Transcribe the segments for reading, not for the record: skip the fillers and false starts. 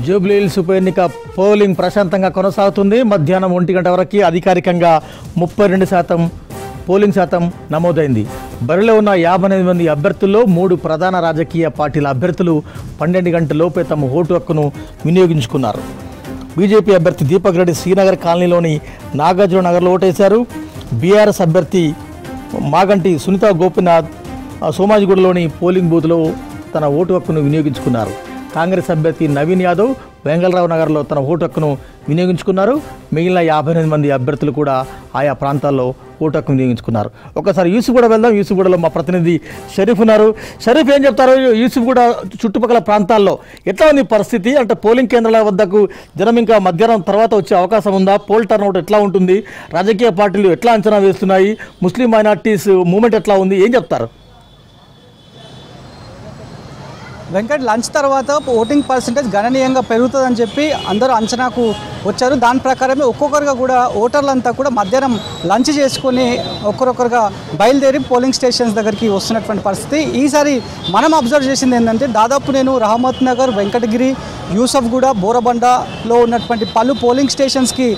జూబ్లీహిల్స్ ఉప ఎన్నిక పోలింగ్ ప్రశాంతంగా కొనసాగుతుంది. మధ్యాహ్నం 1 గంట వరకు అధికారికంగా 32% పోలింగ్ శాతం నమోదైంది. బరిలో ఉన్న 58 మంది అభ్యర్థుల్లో 3 ప్రధాన రాజకీయ పార్టీల అభ్యర్థులు 12 గంటలలోపే తమ ఓటు హక్కును వినియోగించుకున్నారు. బీజేపీ అభ్యర్థి దీపక్ రెడ్డి శ్రీనగర్ కాలనీలోని నాగార్జున నగర్లో ఓటేశారు. బీఆర్ఎస్ అభ్యర్థి మాగంటి సునీత గోపినాథ్ సోమాజిగూడలోని పోలింగ్ బూత్లో తన ఓటు హక్కును వినియోగించుకున్నారు. కాంగ్రెస్ అభ్యర్థి నవీన్ యాదవ్ వెంగళరావు నగర్లో తన ఓటు హక్కును వినియోగించుకున్నారు. మిగిలిన 58 మంది అభ్యర్థులు కూడా ఆయా ప్రాంతాల్లో ఓటు హక్కు వినియోగించుకున్నారు. ఒకసారి యూసుఫ్గూడ వెళ్దాం. యూసుఫ్గూడలో మా ప్రతినిధి షరీఫ్ ఉన్నారు. షరీఫ్, ఏం చెప్తారు? యూసుఫ్గూడ చుట్టుపక్కల ప్రాంతాల్లో ఎట్లా ఉంది పరిస్థితి? అంటే పోలింగ్ కేంద్రాల వద్దకు జనం ఇంకా మధ్యాహ్నం తర్వాత వచ్చే అవకాశం ఉందా? పోల్ టర్న్అవుట్ ఎట్లా ఉంటుంది? రాజకీయ పార్టీలు ఎట్లా అంచనా వేస్తున్నాయి? ముస్లిం మైనార్టీస్ మూవ్మెంట్ ఎట్లా ఉంది? ఏం చెప్తారు? వెంకట్, లంచ్ తర్వాత ఓటింగ్ పర్సంటేజ్ గణనీయంగా పెరుగుతుందని చెప్పి అందరూ అంచనాకు వచ్చారు. దాని ప్రకారమే ఒక్కొక్కరుగా కూడా ఓటర్లంతా కూడా మధ్యాహ్నం లంచ్ చేసుకొని ఒక్కరొక్కరుగా బయలుదేరి పోలింగ్ స్టేషన్స్ దగ్గరికి వస్తున్నటువంటి పరిస్థితి. ఈసారి మనం అబ్జర్వ్ చేసింది ఏంటంటే, దాదాపు నేను రహమత్ నగర్, వెంకటగిరి, యూసఫ్గూడ, బోరబండలో ఉన్నటువంటి పలు పోలింగ్ స్టేషన్స్కి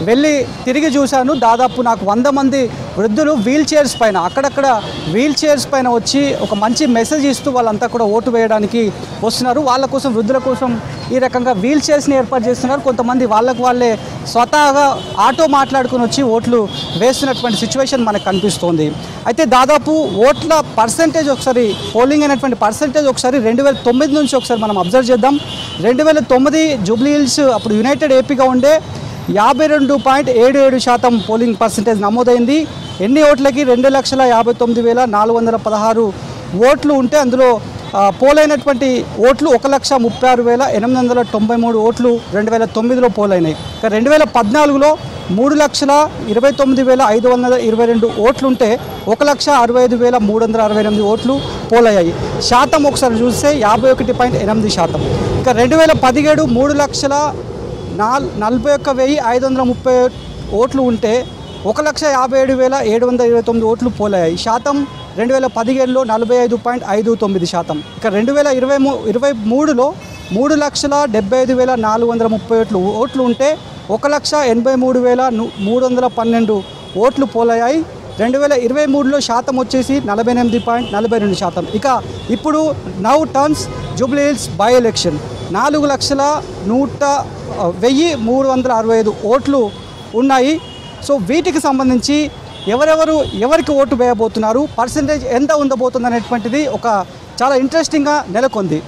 వెళ్ళి తిరిగి చూశాను. దాదాపు నాకు 100 మంది వృద్ధులు వీల్ చైర్స్ పైన, అక్కడక్కడ వీల్ చైర్స్ పైన వచ్చి ఒక మంచి మెసేజ్ ఇస్తూ వాళ్ళంతా కూడా ఓటు వేయడానికి వస్తున్నారు. వాళ్ళ కోసం, వృద్ధుల కోసం ఈ రకంగా వీల్ చైర్స్ని ఏర్పాటు చేస్తున్నారు. కొంతమంది వాళ్ళకు వాళ్ళే స్వతహాగా ఆటో మాట్లాడుకుని వచ్చి ఓట్లు వేస్తున్నటువంటి సిచ్యువేషన్ మనకు కనిపిస్తోంది. అయితే దాదాపు ఓట్ల పర్సంటేజ్ ఒకసారి, పోలింగ్ అయినటువంటి పర్సంటేజ్ ఒకసారి 2009 నుంచి ఒకసారి మనం అబ్జర్వ్ చేద్దాం. 2009 జూబ్లీహిల్స్ అప్పుడు యునైటెడ్ ఏపీగా ఉండే 52.77% పోలింగ్ పర్సంటేజ్ నమోదైంది. ఎన్ని ఓట్లకి? 2,59,416 ఓట్లు ఉంటే అందులో పోలైనటువంటి ఓట్లు 1,36,893 ఓట్లు 2009లో పోలైనాయి. ఇక 2014లో 3,29,522 ఓట్లు ఉంటే 1,65,368 ఓట్లు పోలయ్యాయి. శాతం ఒకసారి చూస్తే 51.8%. ఇక 2017 3,41,530 ఓట్లు ఉంటే 1,57,729 ఓట్లు పోలయ్యాయి. శాతం 2017లో 45.59%. ఇక 2023లో 3,75,430 ఓట్లు ఉంటే 1,83,312 ఓట్లు పోలయ్యాయి. 2023లో శాతం వచ్చేసి 48.42%. ఇక ఇప్పుడు now turns Jubilee Hills by election 4,100,365 ఓట్లు ఉన్నాయి. సో వీటికి సంబంధించి ఎవరికి ఓటు వేయబోతున్నారు, పర్సంటేజ్ ఎంత ఉండబోతుంది అనేటువంటిది ఒక చాలా ఇంట్రెస్టింగ్గా నెలకొంది.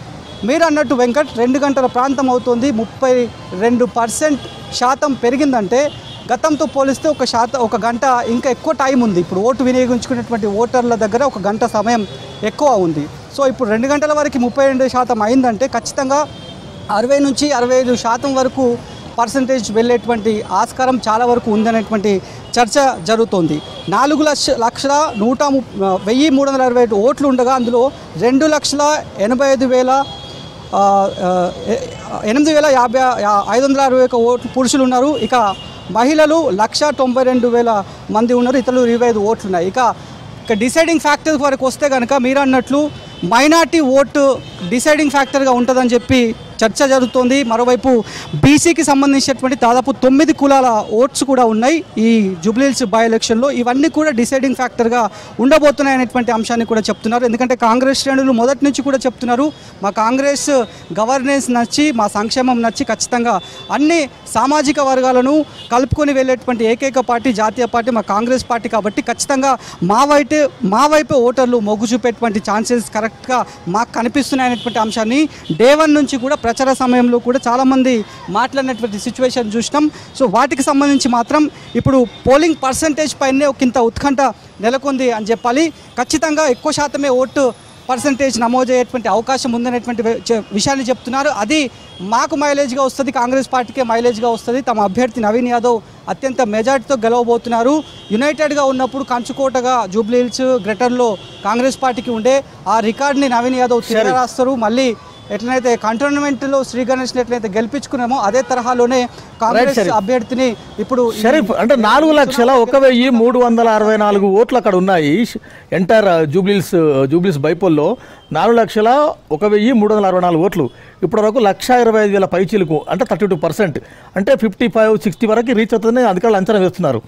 మీరు అన్నట్టు వెంకట్, 2 గంటల ప్రాంతం అవుతుంది. 32% పెరిగిందంటే గతంతో పోలిస్తే ఒక గంట ఇంకా ఎక్కువ టైం ఉంది. ఇప్పుడు ఓటు వినియోగించుకునేటువంటి ఓటర్ల దగ్గర ఒక గంట సమయం ఎక్కువ ఉంది. సో ఇప్పుడు 2 గంటల వరకు 32% అయిందంటే ఖచ్చితంగా 60 నుంచి 65% వరకు పర్సంటేజ్ వెళ్ళేటువంటి ఆస్కారం చాలా వరకు ఉందనేటువంటి చర్చ జరుగుతోంది. 4,1,365 ఓట్లు ఉండగా అందులో 2,85,561 ఓట్లు పురుషులు ఉన్నారు. ఇక మహిళలు 1,92,000 మంది ఉన్నారు. ఇతరులు 25 ఓట్లు ఉన్నాయి. ఇక డిసైడింగ్ ఫ్యాక్టర్ వరకు వస్తే కనుక మీరు అన్నట్లు మైనార్టీ ఓటు డిసైడింగ్ ఫ్యాక్టర్గా ఉంటుందని చెప్పి చర్చ జరుగుతోంది. మరోవైపు బీసీకి సంబంధించినటువంటి దాదాపు 9 కులాల ఓట్స్ కూడా ఉన్నాయి ఈ జూబ్లీహిల్స్ బై ఎలక్షన్లో. ఇవన్నీ కూడా డిసైడింగ్ ఫ్యాక్టర్గా ఉండబోతున్నాయనేటువంటి అంశాన్ని కూడా చెప్తున్నారు. ఎందుకంటే కాంగ్రెస్ శ్రేణులు మొదటి నుంచి కూడా చెప్తున్నారు, మా కాంగ్రెస్ గవర్నెన్స్ నచ్చి, మా సంక్షేమం నచ్చి ఖచ్చితంగా అన్ని సామాజిక వర్గాలను కలుపుకొని వెళ్ళేటువంటి ఏకైక పార్టీ, జాతీయ పార్టీ మా కాంగ్రెస్ పార్టీ. కాబట్టి ఖచ్చితంగా మా వైపు ఓటర్లు మొగ్గు చూపేటువంటి ఛాన్సెస్ కరెక్ట్గా మాకు కనిపిస్తున్నాయనేటువంటి అంశాన్ని డే 1 నుంచి కూడా ప్రచార సమయంలో కూడా చాలామంది మాట్లాడినటువంటి సిచ్యువేషన్ చూసినాం. సో వాటికి సంబంధించి మాత్రం ఇప్పుడు పోలింగ్ పర్సంటేజ్ పైనే ఒకంత ఉత్కంఠ నెలకొంది అని చెప్పాలి. ఖచ్చితంగా ఎక్కువ శాతమే ఓటు పర్సంటేజ్ నమోదయ్యేటువంటి అవకాశం ఉందనేటువంటి విషయాన్ని చెప్తున్నారు. అది మాకు మైలేజ్గా వస్తుంది, కాంగ్రెస్ పార్టీకే మైలేజ్గా వస్తుంది. తమ అభ్యర్థి నవీన్ యాదవ్ అత్యంత మెజార్టీతో గెలవబోతున్నారు. యునైటెడ్గా ఉన్నప్పుడు కంచుకోటగా జూబ్లీహిల్స్ గ్రేటర్లో కాంగ్రెస్ పార్టీకి ఉండే ఆ రికార్డుని నవీన్ యాదవ్ తిరగరాస్తారు. మళ్ళీ ఎట్లయితే కంటోన్మెంట్లో శ్రీ గణేష్ని ఎట్లయితే గెలిపించుకున్నామో అదే తరహాలోనే కాంగ్రెస్ అభ్యర్థిని ఇప్పుడు షరీఫ్ అంటే 4,01,364 ఓట్లు అక్కడ ఉన్నాయి. ఎంటైర్ జూబ్లీస్ బైపోల్లో 4,01,364 ఓట్లు. ఇప్పటివరకు 1,25,000 పైచీలకు అంటే 32%, అంటే 55-60 వరకు రీచ్ అవుతుందని అధికారులు అంచనా వేస్తున్నారు.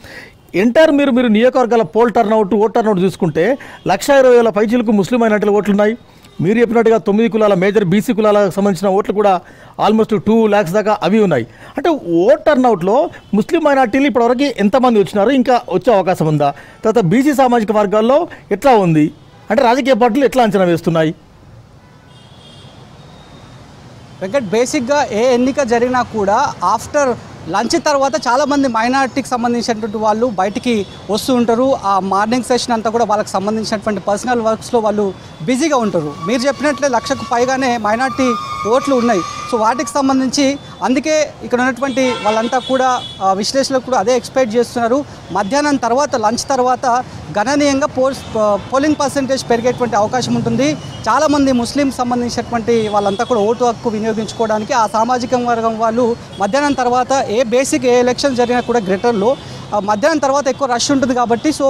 ఎంటైర్ మీరు నియోజకవర్గాల ఓట్ టర్నౌట్ చూసుకుంటే 1,20,000 పైచీలకు ముస్లిం మైనార్టీల ఓట్లు ఉన్నాయి. మీరు చెప్పినట్టుగా 9 కులాల మేజర్ బీసీ కులాలకు సంబంధించిన ఓట్లు కూడా ఆల్మోస్ట్ 2 lakhs దాకా అవి ఉన్నాయి. అంటే ఓట్ టర్నౌట్లో ముస్లిం మైనార్టీలు ఇప్పటివరకు ఎంతమంది వచ్చినారు, ఇంకా వచ్చే అవకాశం ఉందా? తర్వాత బీసీ సామాజిక వర్గాల్లో ఎట్లా ఉంది, అంటే రాజకీయ పార్టీలు ఎట్లా అంచనా వేస్తున్నాయి? వెంకట్, బేసిక్గా ఏ ఎన్నిక జరిగినా కూడా ఆఫ్టర్ లంచ్ తర్వాత చాలామంది మైనారిటీకి సంబంధించినటువంటి వాళ్ళు బయటికి వస్తూ ఉంటారు. ఆ మార్నింగ్ సెషన్ అంతా కూడా వాళ్ళకి సంబంధించినటువంటి పర్సనల్ వర్క్స్లో వాళ్ళు బిజీగా ఉంటారు. మీరు చెప్పినట్లే 1,00,000కు పైగానే మైనారిటీ ఓట్లు ఉన్నాయి. సో వాటికి సంబంధించి అందుకే ఇక్కడ ఉన్నటువంటి వాళ్ళంతా కూడా విశ్లేషకులు కూడా అదే ఎక్స్పెక్ట్ చేస్తున్నారు. మధ్యాహ్నం తర్వాత లంచ్ తర్వాత గణనీయంగా పోలింగ్ పర్సెంటేజ్ పెరిగేటువంటి అవకాశం ఉంటుంది. చాలామంది ముస్లిం సంబంధించినటువంటి వాళ్ళంతా కూడా ఓటు హక్కు వినియోగించుకోవడానికి ఆ సామాజిక వర్గం వాళ్ళు మధ్యాహ్నం తర్వాత ఏ ఎలక్షన్ జరిగినా కూడా గ్రేటర్లో మధ్యాహ్నం తర్వాత ఎక్కువ రష్ ఉంటుంది కాబట్టి సో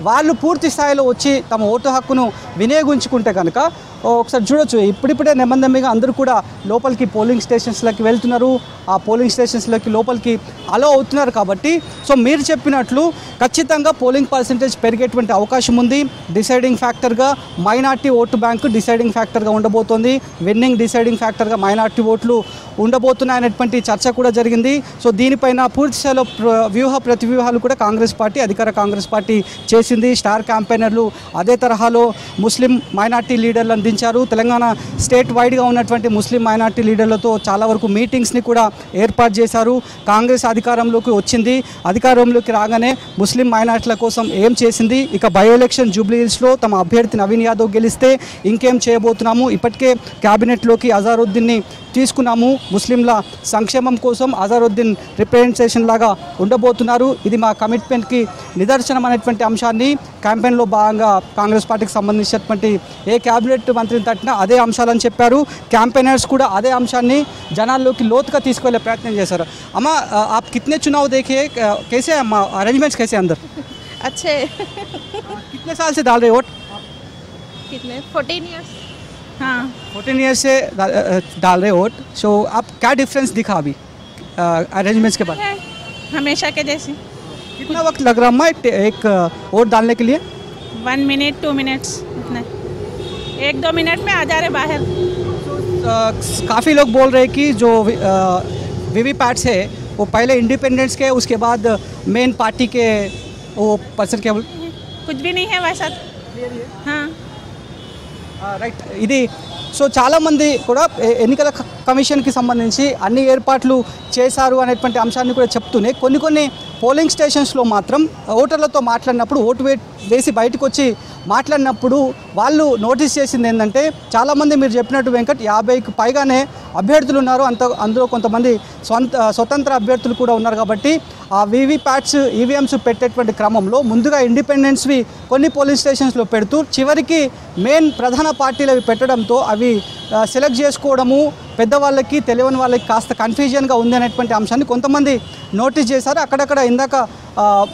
వాళ్ళు పూర్తి స్థాయిలో వచ్చి తమ ఓటు హక్కును వినియోగించుకుంటే కనుక ఒకసారి చూడొచ్చు. ఇప్పుడిప్పుడే నెమ్మదిగా అందరూ కూడా లోపలికి పోలింగ్ స్టేషన్స్లోకి వెళ్తున్నారు. ఆ పోలింగ్ స్టేషన్స్లోకి లోపలికి అలో అవుతున్నారు కాబట్టి సో మీరు చెప్పినట్లు ఖచ్చితంగా పోలింగ్ పర్సెంటేజ్ పెరిగేటువంటి అవకాశం ఉంది. డిసైడింగ్ ఫ్యాక్టర్గా మైనార్టీ ఓటు బ్యాంకు డిసైడింగ్ ఫ్యాక్టర్గా ఉండబోతోంది. విన్నింగ్ డిసైడింగ్ ఫ్యాక్టర్గా మైనార్టీ ఓట్లు ఉండబోతున్నాయనేటువంటి చర్చ కూడా జరిగింది. సో దీనిపైన పూర్తి స్థాయిలో ప్రతివ్యూహాలు కూడా అధికార కాంగ్రెస్ పార్టీ చేసింది. స్టార్ క్యాంపెయినర్లు అదే తరహాలో ముస్లిం మైనార్టీ లీడర్లు అందించారు. తెలంగాణ స్టేట్ వైడ్గా ఉన్నటువంటి ముస్లిం మైనార్టీ లీడర్లతో చాలా వరకు మీటింగ్స్ని కూడా ఏర్పాటు చేశారు. కాంగ్రెస్ అధికారంలోకి వచ్చింది. అధికారంలోకి రాగానే ముస్లిం మైనార్టీల కోసం ఏం చేసింది, ఇక బై ఎలక్షన్ జూబ్లీహిల్స్లో తమ అభ్యర్థి నవీన్ యాదవ్ గెలిస్తే ఇంకేం చేయబోతున్నాము, ఇప్పటికే క్యాబినెట్లోకి అజారుద్దీన్ని తీసుకున్నాము, ముస్లింల సంక్షేమం కోసం అజారుద్దీన్ రిప్రజెంటేషన్ లాగా ఉండబోతున్నారు, ఇది మా కమిట్మెంట్కి నిదర్శనం అనేటువంటి అంశాన్ని క్యాంపెయిన్లో భాగంగా కాంగ్రెస్ పార్టీకి సంబంధించినటువంటి ఏ క్యాబినెట్ మంత్రిని తట్టినా అదే అంశాలని చెప్పారు. క్యాంపెయినర్స్ కూడా అదే అంశాన్ని జనాల్లోకి లోతుగా తీసుకెళ్లే ప్రయత్నం చేశారు. అమ్మ, ఆప్ కితనే चुनाव देखिए, कैसे अम्मा अरेंजमेंट्स कैसे अंदर? अच्छे। कितने साल से डाल रहे वोट? कितने 14 इयर्स। हाँ 14 ईयर्स से डाल रहे वोट. सो आप क्या डिफरेंस दिखा अभी अरेंजमेंट्स के बाद? हमेशा के जैसे। कितना वक्त लग रहा अम्मा एक वोट डालने के लिए? 1 मिनट 2 मिनट्स इतना, 1-2 मिनट में आ जा रहे बाहर. काफ़ी लोग बोल रहे हैं कि जो वीवीपैट्स है वो पहले इंडिपेंडेंट्स के, उसके बाद मेन पार्टी के वो पर्सन क्या बोल? कुछ भी नहीं है वैसा. हाँ రైట్. ఇది సో చాలామంది కూడా ఎన్నికల కమిషన్కి సంబంధించి అన్ని ఏర్పాట్లు చేశారు అనేటువంటి అంశాన్ని కూడా చెప్తూనే కొన్ని పోలింగ్ స్టేషన్స్లో మాత్రం ఓటర్లతో మాట్లాడినప్పుడు ఓటు వేసి బయటకు వచ్చి మాట్లాడినప్పుడు వాళ్ళు నోటీస్ చేసింది ఏంటంటే చాలామంది మీరు చెప్పినట్టు వెంకట్ 50కి పైగానే అభ్యర్థులు ఉన్నారు. అందులో కొంతమంది స్వతంత్ర అభ్యర్థులు కూడా ఉన్నారు. కాబట్టి ఆ వీవీప్యాట్స్ ఈవీఎంస్ పెట్టేటువంటి క్రమంలో ముందుగా ఇండిపెండెన్స్వి కొన్ని పోలింగ్ స్టేషన్స్లో పెడుతూ చివరికి మెయిన్ ప్రధాన పార్టీలు పెట్టడంతో అవి సెలెక్ట్ చేసుకోవడము పెద్దవాళ్ళకి తెలియని వాళ్ళకి కాస్త కన్ఫ్యూజన్గా ఉంది అనేటువంటి అంశాన్ని కొంతమంది నోటీస్ చేశారు. అక్కడక్కడ ఇందాక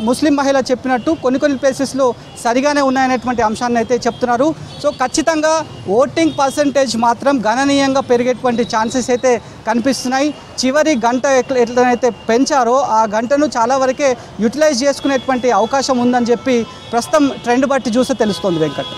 ముస్లిం మహిళ చెప్పినట్టు కొన్ని ప్లేసెస్లో సరిగానే ఉన్నాయనేటువంటి అంశాన్ని అయితే చెప్తున్నారు. సో ఖచ్చితంగా ఓటింగ్ పర్సంటేజ్ మాత్రం గణనీయంగా పెరిగేటువంటి ఛాన్సెస్ అయితే కనిపిస్తున్నాయి. చివరి గంట ఎట్లనైతే పెంచారో ఆ గంటను చాలా వరకే యూటిలైజ్ చేసుకునేటువంటి అవకాశం ఉందని చెప్పి ప్రస్తుతం ట్రెండ్ బట్టి చూస్తే తెలుస్తోంది వెంకట్.